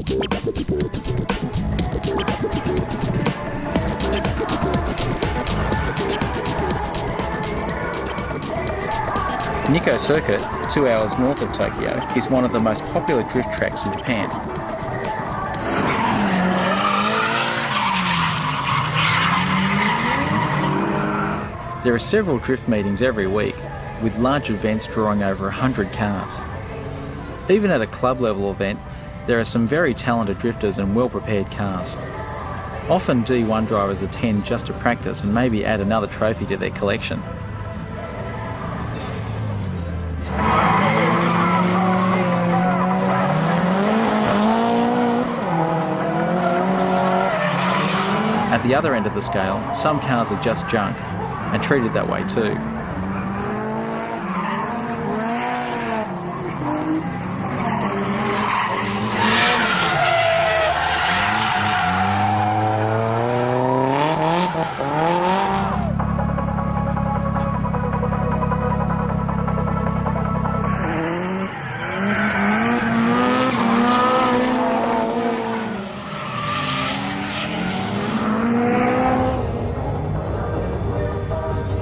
Nikko Circuit, 2 hours north of Tokyo, is one of the most popular drift tracks in Japan. There are several drift meetings every week, with large events drawing over 100 cars. Even at a club level event, there are some very talented drifters and well-prepared cars. Often D1 drivers attend just to practice and maybe add another trophy to their collection. At the other end of the scale, some cars are just junk, and treated that way too.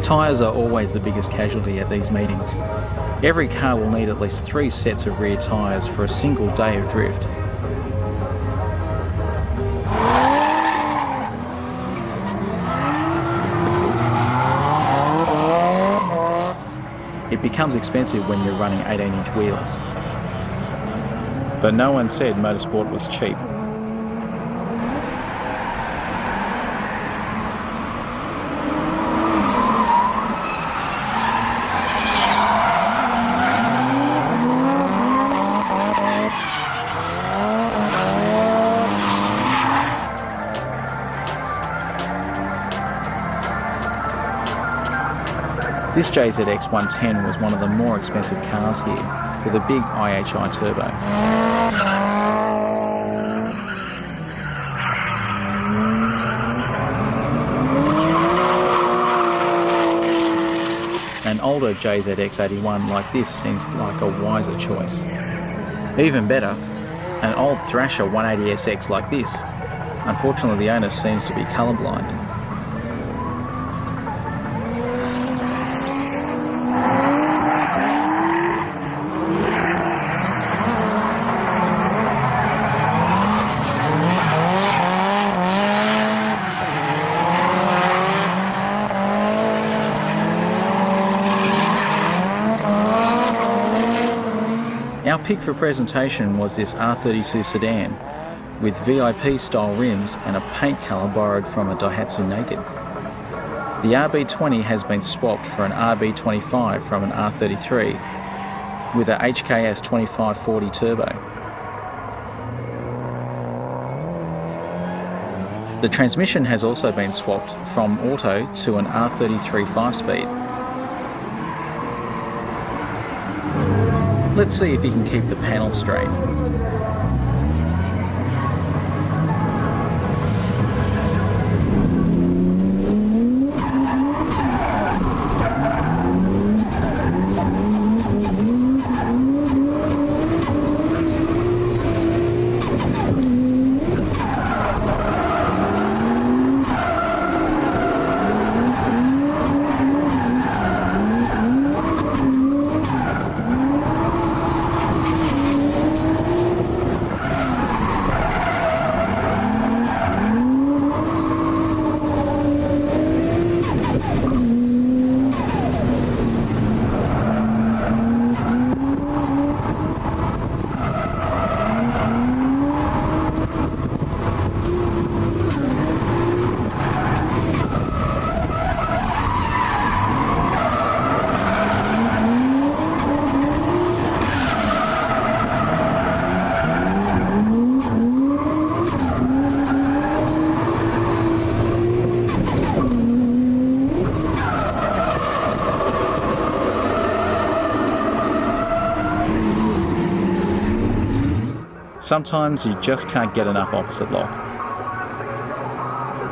Tyres are always the biggest casualty at these meetings. Every car will need at least 3 sets of rear tyres for a single day of drift. It becomes expensive when you're running 18-inch wheels. But no one said motorsport was cheap. This JZX 110 was one of the more expensive cars here, with a big IHI turbo. An older JZX 81 like this seems like a wiser choice. Even better, an old Thrasher 180SX like this. Unfortunately, the owner seems to be colourblind. Our pick for presentation was this R32 sedan with VIP style rims and a paint colour borrowed from a Daihatsu Naked. The RB20 has been swapped for an RB25 from an R33 with a HKS 2540 turbo. The transmission has also been swapped from auto to an R33 5-speed. Let's see if he can keep the panel straight. Sometimes you just can't get enough opposite lock.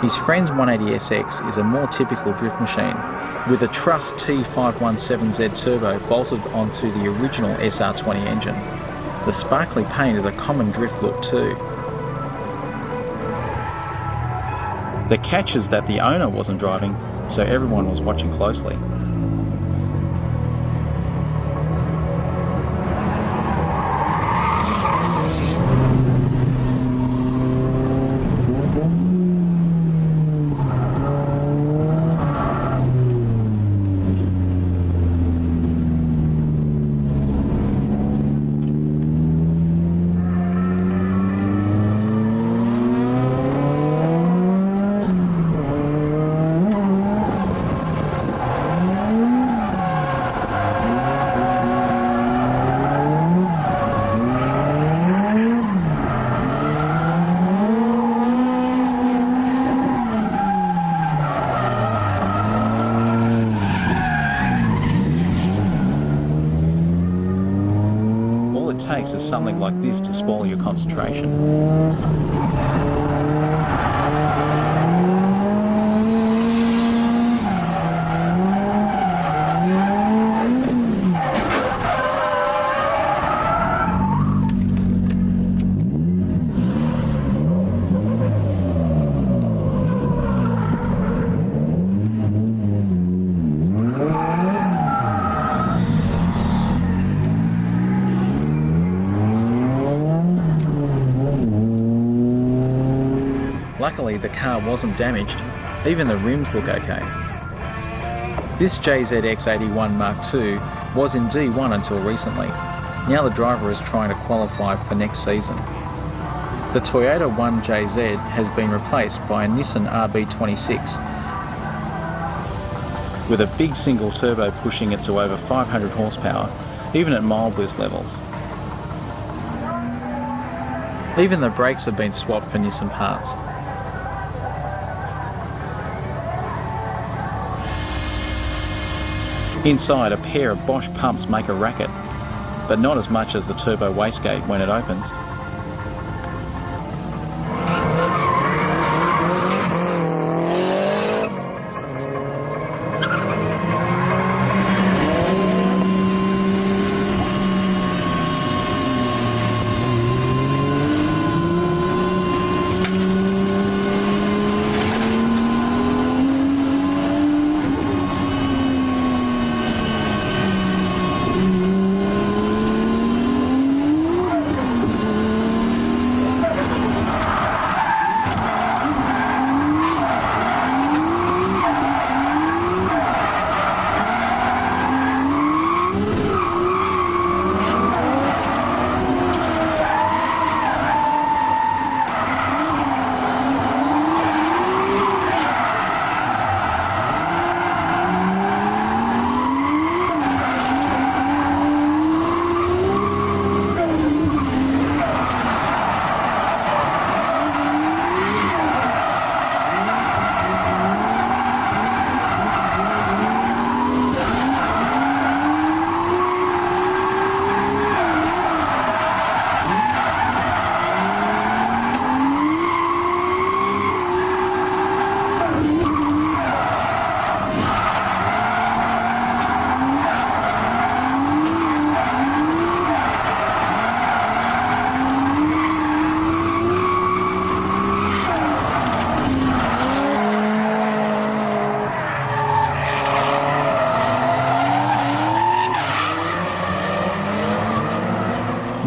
His friend's 180SX is a more typical drift machine, with a Truss T517Z turbo bolted onto the original SR20 engine. The sparkly paint is a common drift look too, The catch is that the owner wasn't driving, so everyone was watching closely. Takes is something like this to spoil your concentration. Luckily, the car wasn't damaged. Even the rims look okay. This JZX81 Mark II was in D1 until recently. Now the driver is trying to qualify for next season. The Toyota 1JZ has been replaced by a Nissan RB26 with a big single turbo pushing it to over 500 horsepower, even at mile boost levels. Even the brakes have been swapped for Nissan parts. Inside, a pair of Bosch pumps make a racket, but not as much as the turbo wastegate when it opens.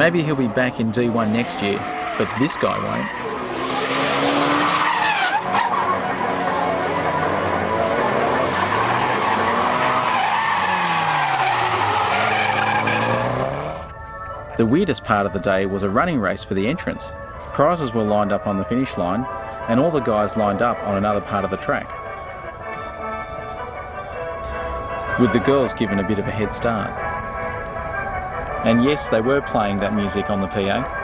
Maybe he'll be back in D1 next year, but this guy won't. The weirdest part of the day was a running race for the entrance. Prizes were lined up on the finish line, and all the guys lined up on another part of the track, with the girls given a bit of a head start. And yes, they were playing that music on the PA.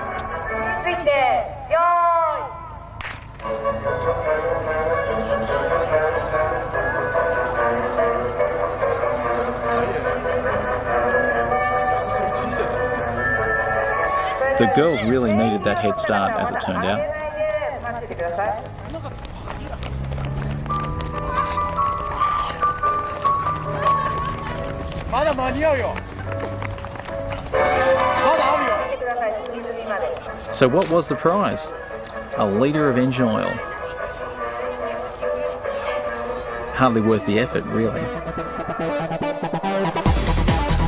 The girls really needed that head start, as it turned out. So what was the prize? A litre of engine oil. hardly worth the effort, really.